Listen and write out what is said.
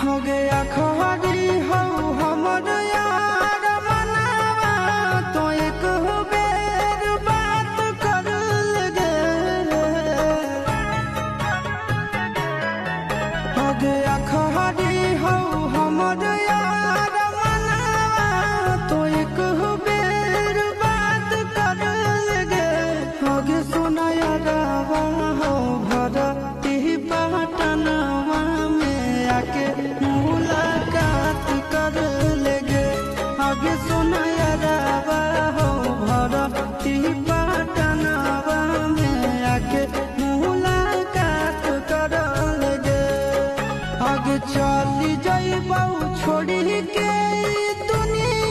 हो गया खहरी हो हमर यार मनावा तो एक बेर बात कर लगे हो गया खहरी हो हमर यार मनावा तो एक बेर बात कर लगे हो गे सोना यारवा हो भरती पटनवा में आके मुलाकात कर लेगे आगे सोना यारवा हो भरती पटनवा में आके मुलाकात कर लेगे आगे चली जाइबौ छोड़ी के ई दुनिया